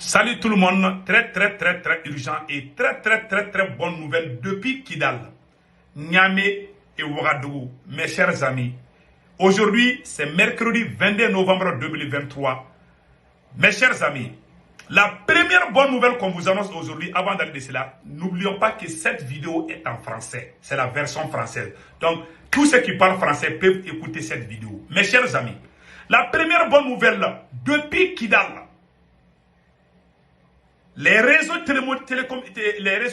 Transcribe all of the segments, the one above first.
Salut tout le monde, très urgent et très bonne nouvelle depuis Kidal, Niamey et Ouagadougou, mes chers amis. Aujourd'hui, c'est mercredi 22 novembre 2023. Mes chers amis, la première bonne nouvelle qu'on vous annonce aujourd'hui, avant d'aller de cela, n'oublions pas que cette vidéo est en français. C'est la version française. Donc, tous ceux qui parlent français peuvent écouter cette vidéo. Mes chers amis, la première bonne nouvelle, depuis Kidal, les réseaux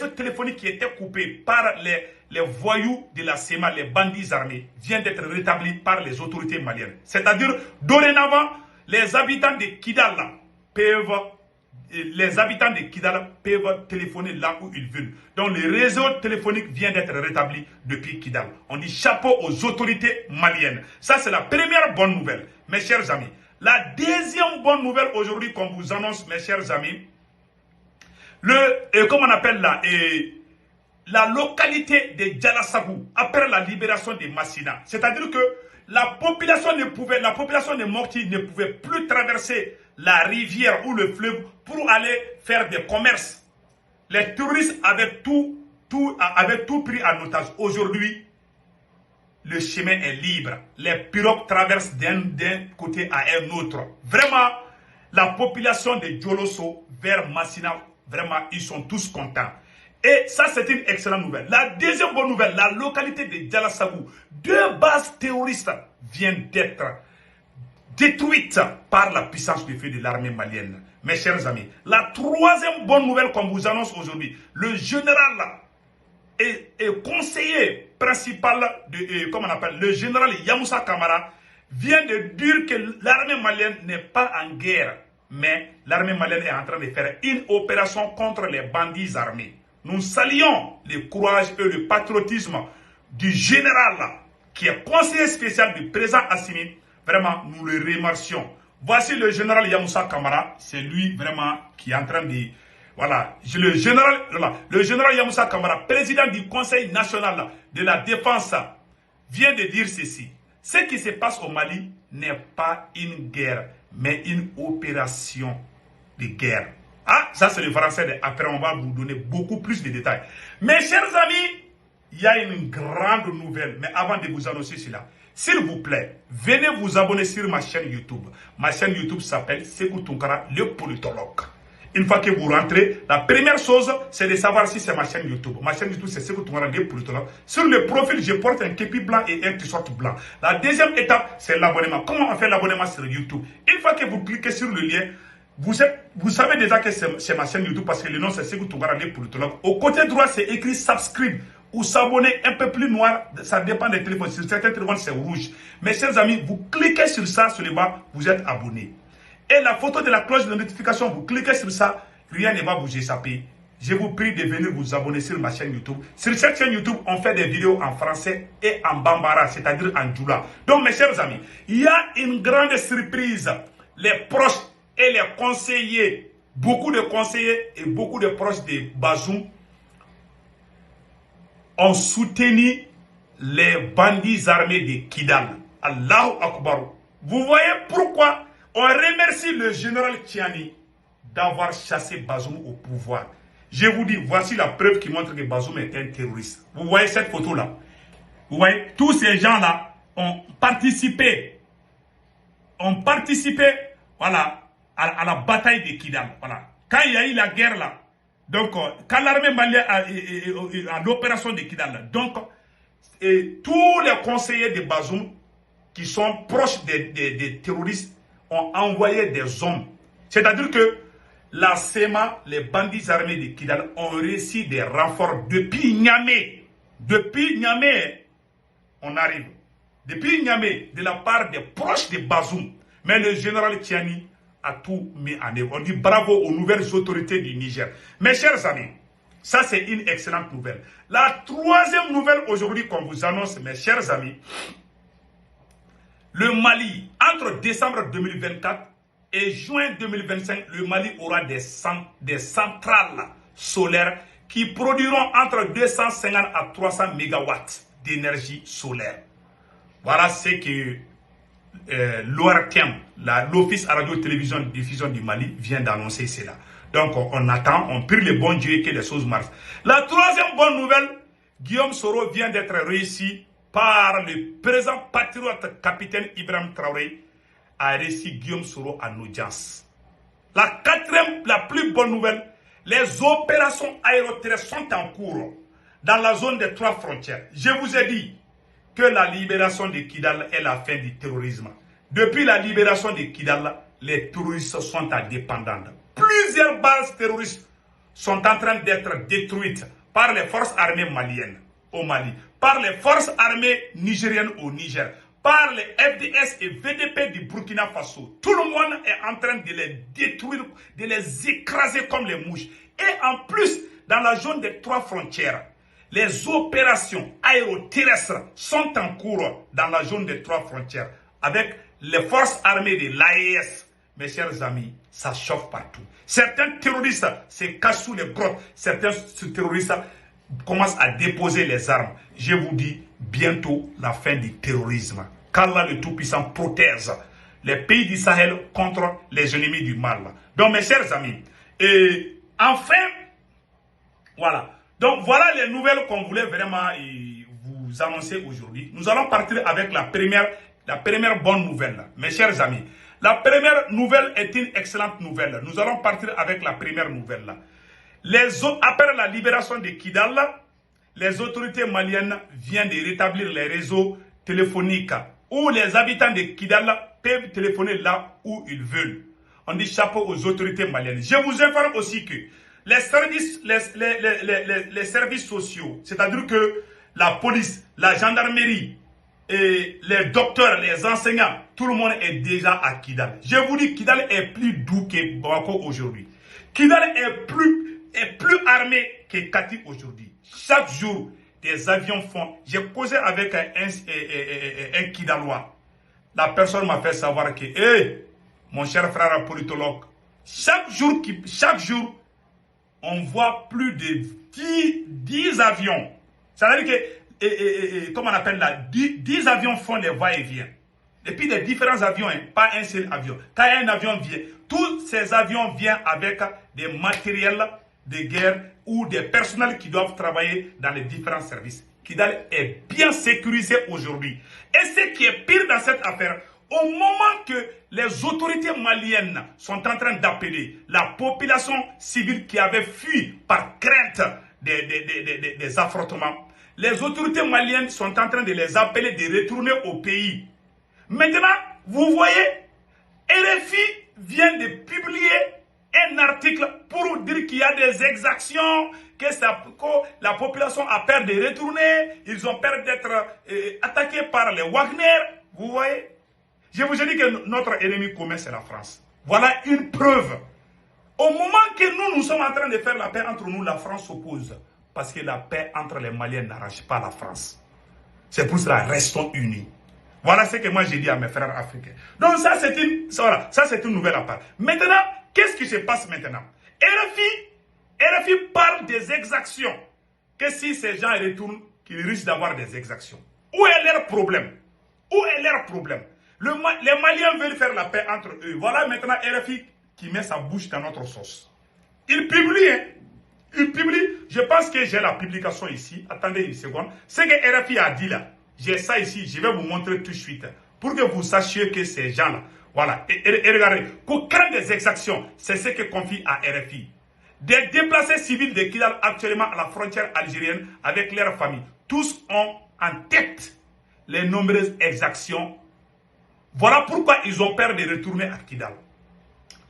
téléphoniques qui étaient coupés par les voyous de la SEMA, les bandits armés, viennent d'être rétablis par les autorités maliennes. C'est-à-dire, dorénavant, les habitants de Kidal peuvent téléphoner là où ils veulent. Donc, le réseau téléphonique vient d'être rétabli depuis Kidal. On dit chapeau aux autorités maliennes. Ça, c'est la première bonne nouvelle, mes chers amis. La deuxième bonne nouvelle aujourd'hui qu'on vous annonce, mes chers amis, comment on appelle là, la localité de Djalassagou, après la libération de Massina. C'est-à-dire que la population de Morti ne pouvait plus traverser la rivière ou le fleuve pour aller faire des commerces. Les touristes avaient tout pris en otage. Aujourd'hui, le chemin est libre. Les pirogues traversent d'un côté à un autre. Vraiment, la population de Djolosso vers Massina, vraiment, ils sont tous contents. Et ça, c'est une excellente nouvelle. La deuxième bonne nouvelle, la localité de Djalassagou, 2 bases terroristes viennent d'être détruites par la puissance de feu de l'armée malienne. Mes chers amis, la troisième bonne nouvelle qu'on vous annonce aujourd'hui, le général et conseiller principal le général Yamoussa Kamara vient de dire que l'armée malienne n'est pas en guerre, mais l'armée malienne est en train de faire une opération contre les bandits armés. Nous saluons le courage et le patriotisme du général qui est conseiller spécial du président Assimi. Vraiment, nous le remercions. Voici le général Yamoussa Kamara. C'est lui vraiment qui est en train de... Voilà, le général Yamoussa Kamara, président du Conseil national de la défense, vient de dire ceci. Ce qui se passe au Mali n'est pas une guerre, mais une opération de guerre. Ah, ça c'est le français. Après, on va vous donner beaucoup plus de détails. Mes chers amis, il y a une grande nouvelle. Mais avant de vous annoncer cela, s'il vous plaît, venez vous abonner sur ma chaîne YouTube. Ma chaîne YouTube s'appelle Sekou Tunkara, le politologue. Une fois que vous rentrez, la première chose, c'est de savoir si c'est ma chaîne YouTube. Ma chaîne YouTube, c'est Sekou Tunkara, le politologue. Sur le profil, je porte un képi blanc et un t-shirt blanc. La deuxième étape, c'est l'abonnement. Comment on fait l'abonnement sur YouTube? Une fois que vous cliquez sur le lien, vous savez déjà que c'est ma chaîne YouTube parce que le nom c'est Sekou Tunkara, le politologue. Au côté droit, c'est écrit subscribe ou s'abonner, un peu plus noir. Ça dépend des téléphones. Sur certains téléphones, c'est rouge. Mes chers amis, vous cliquez sur ça, sur le bas, vous êtes abonné. Et la photo de la cloche de notification, vous cliquez sur ça, rien ne va vous échapper. Je vous prie de venir vous abonner sur ma chaîne YouTube. Sur cette chaîne YouTube, on fait des vidéos en français et en bambara, c'est-à-dire en djoula. Donc, mes chers amis, il y a une grande surprise. Les proches et les conseillers, beaucoup de conseillers et beaucoup de proches de Bazoum ont soutenu les bandits armés de Kidal. Allahu Akbar. Vous voyez pourquoi on remercie le général Tiani d'avoir chassé Bazoum au pouvoir. Je vous dis, voici la preuve qui montre que Bazoum est un terroriste. Vous voyez cette photo-là? Vous voyez, tous ces gens-là ont participé, voilà, à la bataille de Kidal. Voilà. Quand il y a eu la guerre là, donc quand l'armée malienne a l'opération de Kidal, donc tous les conseillers de Bazoum qui sont proches des terroristes ont envoyé des hommes. C'est-à-dire que la SEMA, les bandits armés de Kidal, ont reçu des renforts depuis Niamey. Depuis Niamey, on arrive. Depuis Niamey, de la part des proches de Bazoum. Mais le général Tiani a tout mis en œuvre. On dit bravo aux nouvelles autorités du Niger. Mes chers amis, ça c'est une excellente nouvelle. La troisième nouvelle aujourd'hui qu'on vous annonce, mes chers amis, le Mali, entre décembre 2024 et juin 2025, le Mali aura des centrales solaires qui produiront entre 250 à 300 mégawatts d'énergie solaire. Voilà ce que l'ORTM, l'Office à radio-télévision diffusion du Mali, vient d'annoncer cela. Donc on attend, on prie le bon Dieu que les choses marchent. La troisième bonne nouvelle, Guillaume Soro vient d'être réussi par le présent patriote capitaine Ibrahim Traoré, a réussi Guillaume Soro en audience. La quatrième, la plus bonne nouvelle, les opérations aéroterrestres sont en cours dans la zone des 3 frontières. Je vous ai dit que la libération de Kidal est la fin du terrorisme. Depuis la libération de Kidal, les terroristes sont indépendants. Plusieurs bases terroristes sont en train d'être détruites par les forces armées maliennes au Mali, par les forces armées nigériennes au Niger, par les FDS et VDP du Burkina Faso. Tout le monde est en train de les détruire, de les écraser comme les mouches. Et en plus, dans la zone des 3 frontières, les opérations aéroterrestres sont en cours dans la zone des 3 frontières avec les forces armées de l'AES. Mes chers amis, ça chauffe partout. Certains terroristes se cachent sous les grottes. Certains terroristes commencent à déposer les armes. Je vous dis, bientôt la fin du terrorisme. Qu'Allah le Tout-Puissant protège les pays du Sahel contre les ennemis du mal. Donc mes chers amis, et enfin, voilà. Donc voilà les nouvelles qu'on voulait vraiment vous annoncer aujourd'hui. Nous allons partir avec la première bonne nouvelle, mes chers amis. La première nouvelle est une excellente nouvelle. Nous allons partir avec la première nouvelle. Après la libération de Kidal, les autorités maliennes viennent de rétablir les réseaux téléphoniques où les habitants de Kidal peuvent téléphoner là où ils veulent. On dit chapeau aux autorités maliennes. Je vous informe aussi que les services sociaux, c'est-à-dire que la police, la gendarmerie, et les docteurs, les enseignants, tout le monde est déjà à Kidal. Je vous dis, Kidal est plus doux que Bamako aujourd'hui. Kidal est plus armé que Kati aujourd'hui. Chaque jour, des avions font. J'ai causé avec un Kidalois. La personne m'a fait savoir que, mon cher frère politologue, chaque jour, on voit plus de 10 avions. Ça veut dire que, comment on appelle là, 10 avions font des va-et-vient. Et puis des différents avions, pas un seul avion. Quand un avion vient, tous ces avions viennent avec des matériels de guerre ou des personnels qui doivent travailler dans les différents services. Kidal est bien sécurisé aujourd'hui. Et ce qui est pire dans cette affaire, au moment que les autorités maliennes sont en train d'appeler la population civile qui avait fui par crainte des affrontements, les autorités maliennes sont en train de les appeler de retourner au pays. Maintenant, vous voyez, RFI vient de publier un article pour dire qu'il y a des exactions, que la population a peur de retourner, ils ont peur d'être attaqués par les Wagner. Vous voyez? Je vous ai dit que notre ennemi commun, c'est la France. Voilà une preuve. Au moment que nous sommes en train de faire la paix entre nous, la France s'oppose. Parce que la paix entre les Maliens n'arrange pas la France. C'est pour cela, restons unis. Voilà ce que moi j'ai dit à mes frères africains. Donc ça c'est une nouvelle à part. Maintenant, qu'est-ce qui se passe maintenant? RFI parle des exactions. Que si ces gens retournent, qu'ils risquent d'avoir des exactions. Où est leur problème? Où est leur problème? Les Maliens veulent faire la paix entre eux. Voilà maintenant RFI qui met sa bouche dans notre sauce. Il publie, je pense que j'ai la publication ici. Attendez une seconde. Ce que RFI a dit là, j'ai ça ici, je vais vous montrer tout de suite. Pour que vous sachiez que ces gens-là, voilà, et regardez, qu'on crée des exactions, c'est ce que confie à RFI. Des déplacés civils de Kidal actuellement à la frontière algérienne avec leurs familles. Tous ont en tête les nombreuses exactions. Voilà pourquoi ils ont peur de retourner à Kidal.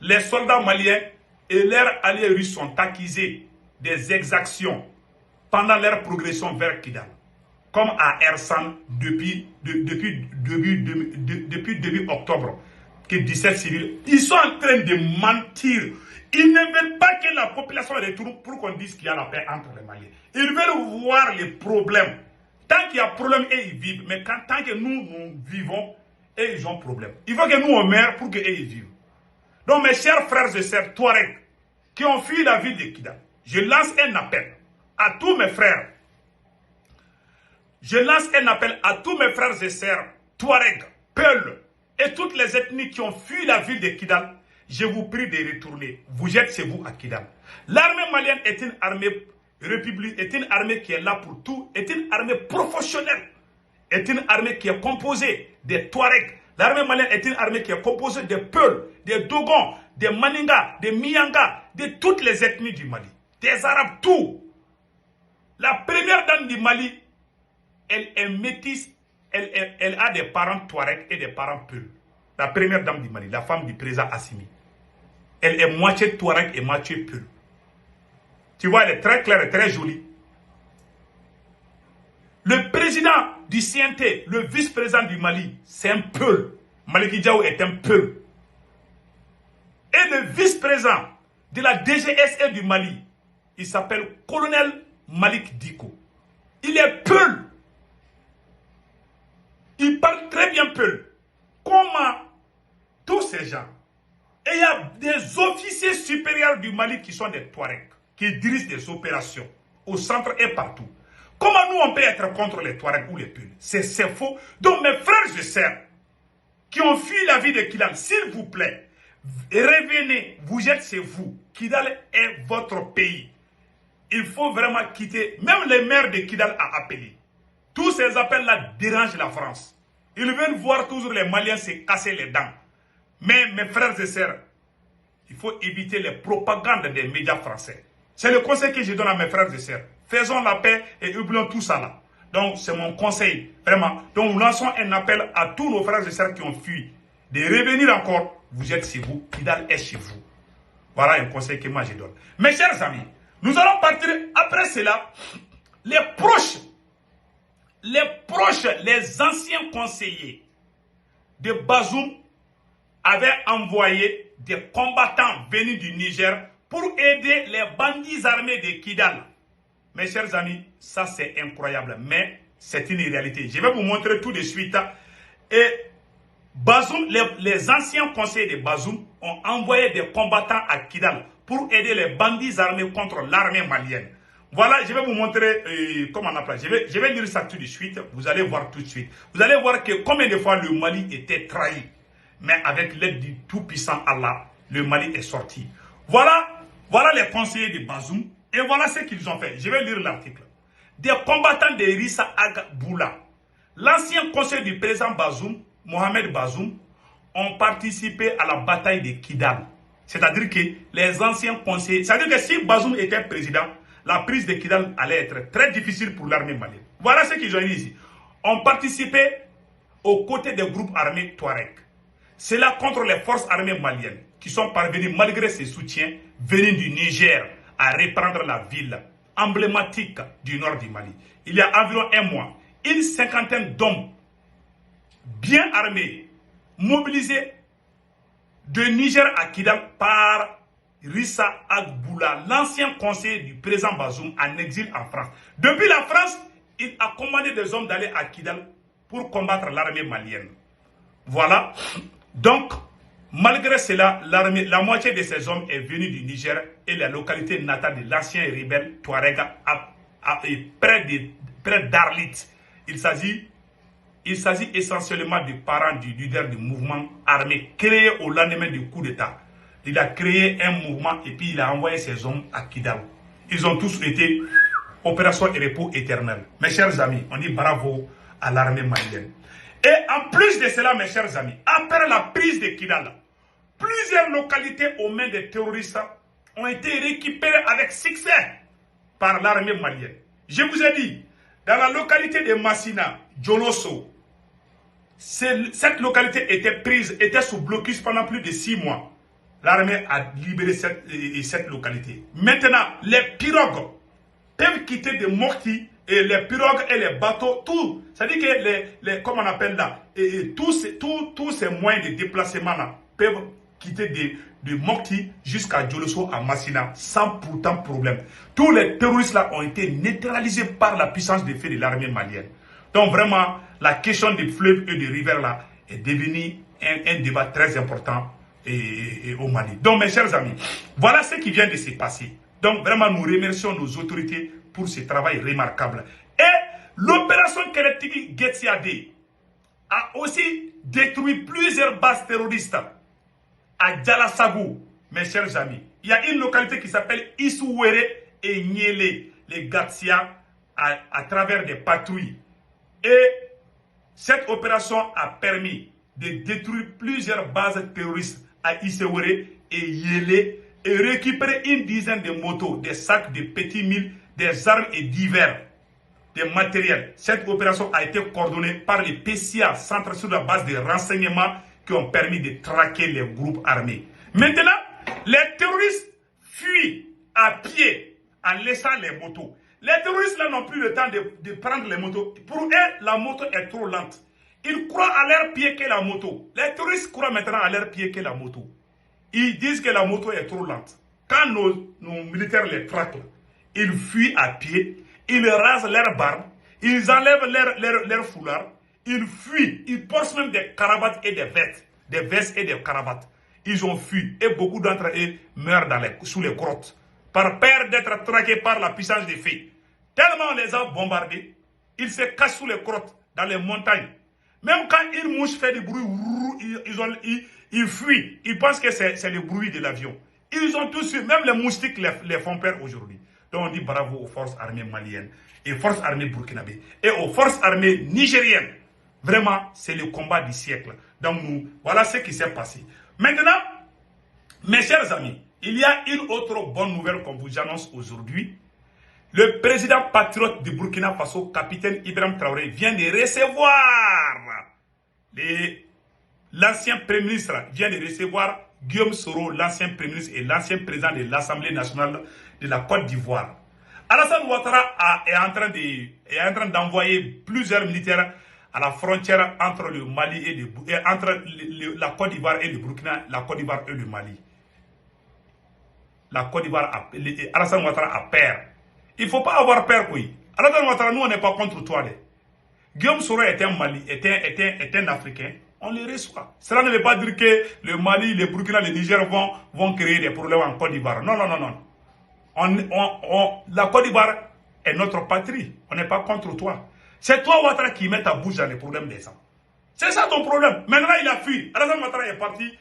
Les soldats maliens et leurs alliés russes sont accusés des exactions pendant leur progression vers Kidal, comme à Ersan depuis début octobre, que 17 civils, ils sont en train de mentir. Ils ne veulent pas que la population retourne pour qu'on dise qu'il y a la paix entre les Maliens. Ils veulent voir les problèmes. Tant qu'il y a problème, et ils vivent. Mais tant que nous vivons, et ils ont problème. Il faut que nous on meure pour qu'ils vivent. Donc mes chers frères et sœurs Touareg qui ont fui la ville de Kidal, je lance un appel à tous mes frères. Je lance un appel à tous mes frères et sœurs Touareg, Peul, et toutes les ethnies qui ont fui la ville de Kidal, je vous prie de retourner. Vous êtes chez vous à Kidal. L'armée malienne est une armée république, est une armée qui est là pour tout, est une armée professionnelle, est une armée qui est composée des Touaregs. L'armée malienne est une armée qui est composée des Peuls, des Dogons, des Maninga, des Mianga, de toutes les ethnies du Mali, des Arabes, tout. La première dame du Mali, elle est métisse, elle a des parents Touaregs et des parents Peuls. La première dame du Mali, la femme du président Assimi. Elle est moitié Touareg et moitié Peul. Tu vois, elle est très claire et très jolie. Le président du CNT, le vice-président du Mali, c'est un Peul. Maliki Diaw est un Peul. Et le vice-président de la DGSE du Mali, il s'appelle colonel Malik Diko. Il est Peul. Il parle très bien Peul. Comment tous ces gens, et il y a des officiers supérieurs du Mali qui sont des Touaregs, qui dirigent des opérations au centre et partout. Comment nous on peut être contre les Touaregs ou les Peuls? C'est faux. Donc mes frères et sœurs qui ont fui la vie de Kidal, s'il vous plaît, revenez, vous êtes chez vous. Kidal est votre pays. Il faut vraiment quitter. Même les maires de Kidal a appelé. Tous ces appels-là dérangent la France. Ils veulent voir toujours les Maliens se casser les dents. Mais mes frères et sœurs, il faut éviter les propagandes des médias français. C'est le conseil que je donne à mes frères et sœurs. Faisons la paix et oublions tout ça là. Donc c'est mon conseil, vraiment. Donc nous lançons un appel à tous nos frères et sœurs qui ont fui de revenir encore. Vous êtes chez vous, Kidal est chez vous. Voilà un conseil que moi je donne. Mes chers amis, nous allons partir après cela. Les proches, les anciens conseillers de Bazoum avaient envoyé des combattants venus du Niger pour aider les bandits armés de Kidal. Mes chers amis, ça c'est incroyable, mais c'est une réalité. Je vais vous montrer tout de suite. Et Bazoum, les anciens conseillers de Bazoum ont envoyé des combattants à Kidal pour aider les bandits armés contre l'armée malienne. Voilà, je vais vous montrer comment on appelle. Je vais lire ça tout de suite. Vous allez voir tout de suite. Vous allez voir que combien de fois le Mali était trahi. Mais avec l'aide du tout-puissant Allah, le Mali est sorti. Voilà les conseillers de Bazoum. Et voilà ce qu'ils ont fait. Je vais lire l'article. Des combattants de Rissa Agboula, l'ancien conseiller du président Bazoum, Mohamed Bazoum, ont participé à la bataille de Kidal. C'est-à-dire que les anciens conseillers... C'est-à-dire que si Bazoum était président, la prise de Kidal allait être très difficile pour l'armée malienne. Voilà ce qu'ils ont dit ici. Ont participé aux côtés des groupes armés Touareg. C'est là contre les forces armées maliennes qui sont parvenues, malgré ses soutiens, venus du Niger, à reprendre la ville emblématique du nord du Mali. Il y a environ un mois, une cinquantaine d'hommes bien armés, mobilisés de Niger à Kidal par Rissa Agboula, l'ancien conseiller du président Bazoum en exil en France. Depuis la France, il a commandé des hommes d'aller à Kidal pour combattre l'armée malienne. Voilà. Donc, malgré cela, la moitié de ces hommes est venue du Niger et la localité natale de l'ancien rebelle Touareg près d'Arlit. Il s'agit essentiellement des parents du leader du mouvement armé créé au lendemain du coup d'État. Il a créé un mouvement et puis il a envoyé ses hommes à Kidal. Ils ont tous été opération et repos éternel. Mes chers amis, on dit bravo à l'armée malienne. Et en plus de cela, mes chers amis, après la prise de Kidal, plusieurs localités aux mains des terroristes ont été récupérées avec succès par l'armée malienne. Je vous ai dit, dans la localité de Massina, Djolosso, cette localité était sous blocus pendant plus de 6 mois. L'armée a libéré cette localité. Maintenant, les pirogues peuvent quitter de Mopti, et les pirogues et les bateaux, tout. C'est-à-dire que comment on appelle là, tous ces moyens de déplacement là peuvent quitter de Mopti jusqu'à Djolosso à Massina sans pourtant problème. Tous les terroristes là ont été neutralisés par la puissance de feu de l'armée malienne. Donc vraiment, la question des fleuves et des rivières là est devenue un débat très important au Mali. Donc mes chers amis, voilà ce qui vient de se passer. Donc vraiment, nous remercions nos autorités pour ce travail remarquable. Et l'opération Keretigi Getsiade a aussi détruit plusieurs bases terroristes à Djalasagou, mes chers amis. Il y a une localité qui s'appelle Issouwere et Niélé, les Gatsia, à travers des patrouilles. Et cette opération a permis de détruire plusieurs bases terroristes à Issouwere et Niélé et récupérer une dizaine de motos, des sacs de petits milles, des armes et divers, des matériels. Cette opération a été coordonnée par les PCA, centrés sur la base de renseignements qui ont permis de traquer les groupes armés. Maintenant, les terroristes fuient à pied en laissant les motos. Les terroristes là n'ont plus le temps de prendre les motos. Pour eux, la moto est trop lente. Ils croient à leur pied que la moto. Les terroristes croient maintenant à leur pied que la moto. Ils disent que la moto est trop lente. Quand nos militaires les traquent, ils fuient à pied, ils rasent leurs barbes, ils enlèvent leur foulard, ils fuient, ils portent même des cravates et des vestes et des cravates. Ils ont fui et beaucoup d'entre eux meurent sous les grottes par peur d'être traqués par la puissance des fées. Tellement on les a bombardés, ils se cachent sous les grottes, dans les montagnes. Même quand une mouche fait du bruit, ils fuient. Ils pensent que c'est le bruit de l'avion. Ils ont tous fui, même les moustiques les font peur aujourd'hui. Donc on dit bravo aux forces armées maliennes et aux forces armées burkinabées et aux forces armées nigériennes. Vraiment, c'est le combat du siècle. Donc nous, voilà ce qui s'est passé. Maintenant, mes chers amis, il y a une autre bonne nouvelle qu'on vous annonce aujourd'hui. Le président patriote du Burkina Faso, capitaine Ibrahim Traoré, vient de recevoir l'ancien Premier ministre, vient de recevoir Guillaume Soro, l'ancien Premier ministre et l'ancien président de l'Assemblée nationale de la Côte d'Ivoire. Alassane Ouattara est en train d'envoyer plusieurs militaires à la frontière entre le Mali et entre la Côte d'Ivoire et le Burkina, la Côte d'Ivoire et le Mali. La Côte d'Ivoire, Alassane Ouattara a peur. Il ne faut pas avoir peur, oui. Alassane Ouattara, nous, on n'est pas contre toi. Guillaume Soro est un Mali, est un Africain. On les reçoit. Cela ne veut pas dire que le Mali, le Burkina, le Niger vont créer des problèmes en Côte d'Ivoire. Non, non, non, non. La Côte d'Ivoire est notre patrie. On n'est pas contre toi. C'est toi, Ouattara, qui met ta bouche dans les problèmes des gens. C'est ça ton problème. Maintenant, il a fui. Alassane Ouattara est parti,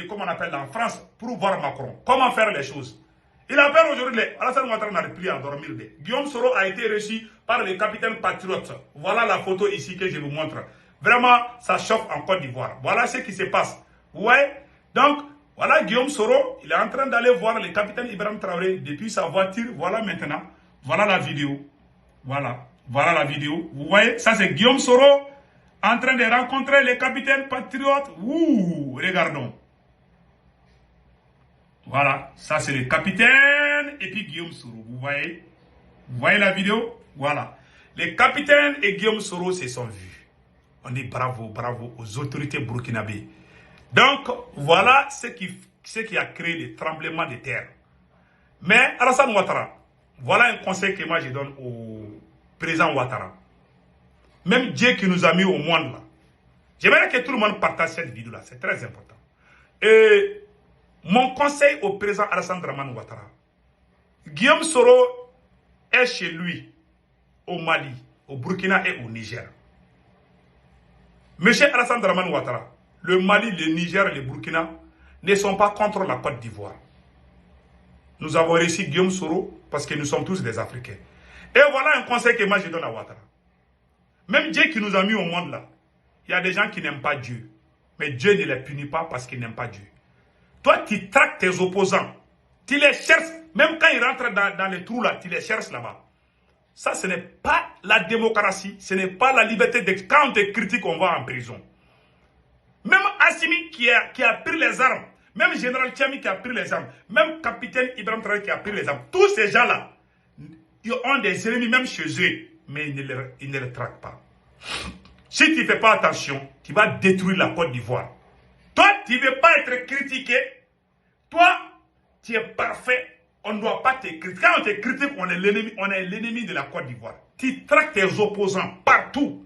comme on appelle en France, pour voir Macron. Comment faire les choses. Il a peur aujourd'hui. Alassane Ouattara n'arrive plus à dormir. Guillaume Soro a été reçu par le capitaine patriote. Voilà la photo ici que je vous montre. Vraiment, ça chauffe en Côte d'Ivoire. Voilà ce qui se passe. Ouais. Donc, voilà Guillaume Soro. Il est en train d'aller voir le capitaine Ibrahim Traoré depuis sa voiture. Voilà maintenant. Voilà la vidéo. Voilà. Voilà la vidéo. Vous voyez, ça c'est Guillaume Soro en train de rencontrer le capitaine patriote. Ouh, regardons. Voilà, ça c'est le capitaine et puis Guillaume Soro. Vous voyez la vidéo? Voilà. Le capitaine et Guillaume Soro se sont vus. On dit bravo, bravo aux autorités burkinabées. Donc, voilà ce qui a créé le tremblement de terre. Mais, Alassane Ouattara, voilà un conseil que moi je donne au président Ouattara. Même Dieu qui nous a mis au monde là. J'aimerais que tout le monde partage cette vidéo là, c'est très important. Et mon conseil au président Alassane Dramane Ouattara. Guillaume Soro est chez lui, au Mali, au Burkina et au Niger. Monsieur Alassane Dramane Ouattara, le Mali, le Niger et le Burkina ne sont pas contre la Côte d'Ivoire. Nous avons réussi Guillaume Soro parce que nous sommes tous des Africains. Et voilà un conseil que moi je donne à Ouattara. Même Dieu qui nous a mis au monde là, il y a des gens qui n'aiment pas Dieu. Mais Dieu ne les punit pas parce qu'ils n'aiment pas Dieu. Toi, tu traques tes opposants. Tu les cherches. Même quand ils rentrent dans les trous là, tu les cherches là-bas. Ça, ce n'est pas la démocratie. Ce n'est pas la liberté d'expression. Quand on te critique, on va en prison. Même Assimi qui a pris les armes. Même Général Tchami qui a pris les armes. Même Capitaine Ibrahim Traoré qui a pris les armes. Tous ces gens-là, ils ont des ennemis même chez eux. Mais ils ne les traquent pas. Si tu ne fais pas attention, tu vas détruire la Côte d'Ivoire. Toi, tu ne veux pas être critiqué. Toi, tu es parfait. On ne doit pas te critiquer. Quand on te critique, on est l'ennemi de la Côte d'Ivoire. Tu traques tes opposants partout.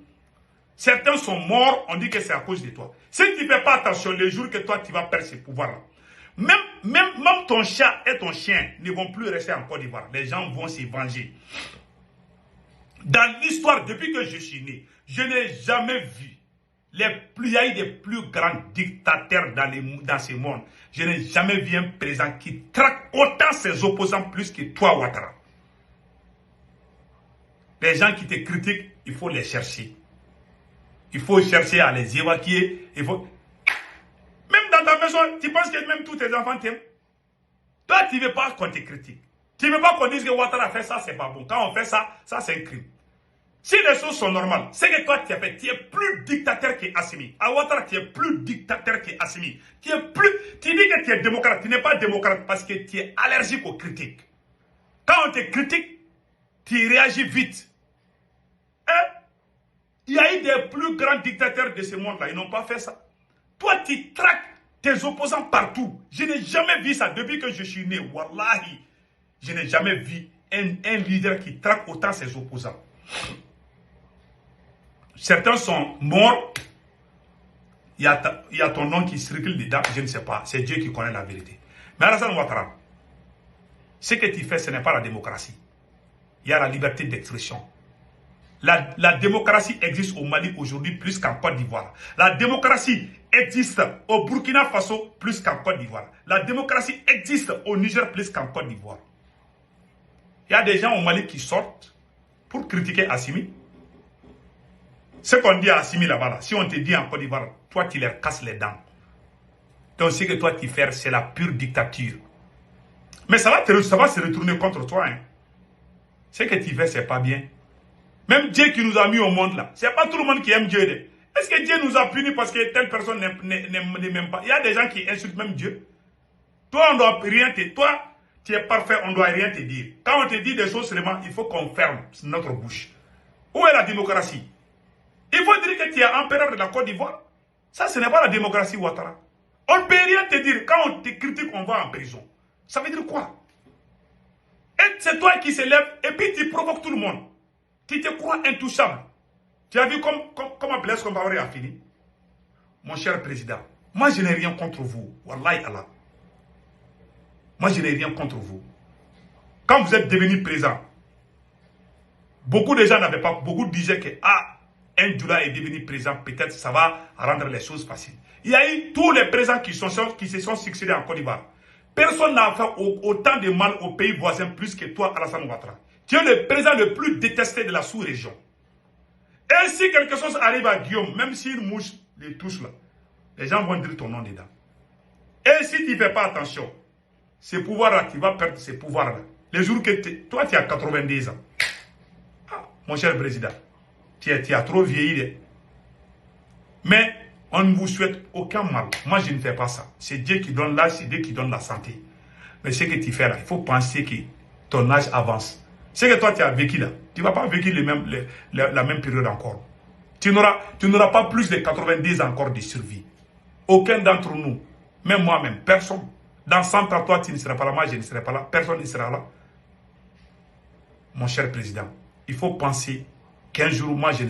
Certains sont morts, on dit que c'est à cause de toi. Si tu ne fais pas attention, les jours que toi, tu vas perdre ce pouvoir-là. Même ton chat et ton chien ne vont plus rester en Côte d'Ivoire. Les gens vont se venger. Dans l'histoire, depuis que je suis né, je n'ai jamais vu Il y a eu des plus grands dictateurs dans ce monde. Je n'ai jamais vu un président qui traque autant ses opposants plus que toi, Ouattara. Les gens qui te critiquent, il faut les chercher. Il faut chercher à les évacuer. Même dans ta maison, tu penses que même tous tes enfants t'aiment. Toi, tu ne veux pas qu'on te critique. Tu ne veux pas qu'on dise que Ouattara a fait ça, c'est pas bon. Quand on fait ça, ça c'est un crime. Si les choses sont normales, c'est que toi tu es plus dictateur qu'Assimi. À Ouattara, tu es plus dictateur qu'Assimi. Tu dis que tu es démocrate. Tu n'es pas démocrate parce que tu es allergique aux critiques. Quand on te critique, tu réagis vite. Il y a eu des plus grands dictateurs de ce monde-là. Ils n'ont pas fait ça. Toi, tu traques tes opposants partout. Je n'ai jamais vu ça depuis que je suis né. Wallahi, je n'ai jamais vu un leader qui traque autant ses opposants. Certains sont morts. Il y a ton nom qui circule dedans. Je ne sais pas. C'est Dieu qui connaît la vérité. Mais Alassane Ouattara, ce que tu fais, ce n'est pas la démocratie. Il y a la liberté d'expression. La démocratie existe au Mali aujourd'hui plus qu'en Côte d'Ivoire. La démocratie existe au Burkina Faso plus qu'en Côte d'Ivoire. La démocratie existe au Niger plus qu'en Côte d'Ivoire. Il y a des gens au Mali qui sortent pour critiquer Assimi. Ce qu'on dit à Assimi là-bas, si on te dit en Côte d'Ivoire, toi tu leur casses les dents. Donc ce que toi tu fais, c'est la pure dictature. Mais ça va se retourner contre toi. Hein. Ce que tu fais, c'est pas bien. Même Dieu qui nous a mis au monde là, c'est pas tout le monde qui aime Dieu. Est-ce que Dieu nous a punis parce que telle personne ne m'aime pas? Il y a des gens qui insultent même Dieu. Toi, on doit rien te... Toi, tu es parfait, on doit rien te dire. Quand on te dit des choses seulement, il faut qu'on ferme notre bouche. Où est la démocratie? Il faut dire que tu es empereur de la Côte d'Ivoire. Ça, ce n'est pas la démocratie, Ouattara. On ne peut rien te dire. Quand on te critique, on va en prison. Ça veut dire quoi? Et c'est toi qui se lève et puis tu provoques tout le monde. Tu te crois intouchable. Tu as vu comment Blaise Compaoré a fini? Mon cher président, moi je n'ai rien contre vous. Wallahi Allah. Moi je n'ai rien contre vous. Quand vous êtes devenu président, beaucoup de gens n'avaient pas, beaucoup disaient que un Djoula est devenu président, peut-être ça va rendre les choses faciles. Il y a eu tous les présidents qui se sont succédés en Côte d'Ivoire. Personne n'a fait autant de mal aux pays voisins plus que toi, Alassane Ouattara. Tu es le président le plus détesté de la sous-région. Et si quelque chose arrive à Guillaume, même si une mouche les touche là, les gens vont dire ton nom dedans. Et si tu ne fais pas attention, ces pouvoirs-là, tu vas perdre ces pouvoirs-là. Les jours que toi, tu as 90 ans. Mon cher président, tu as trop vieilli. Mais on ne vous souhaite aucun mal. Moi, je ne fais pas ça. C'est Dieu qui donne l'âge, c'est Dieu qui donne la santé. Mais ce que tu fais là, il faut penser que ton âge avance. Ce que toi, tu as vécu là, tu ne vas pas vécu la même période encore. Tu n'auras pas plus de 90 encore de survie. Aucun d'entre nous, même moi-même, personne. Dans 100 ans, toi, tu ne seras pas là, moi, je ne serai pas là, personne ne sera là. Mon cher président, il faut penser qu'un jour, moi, je ne serai pas là.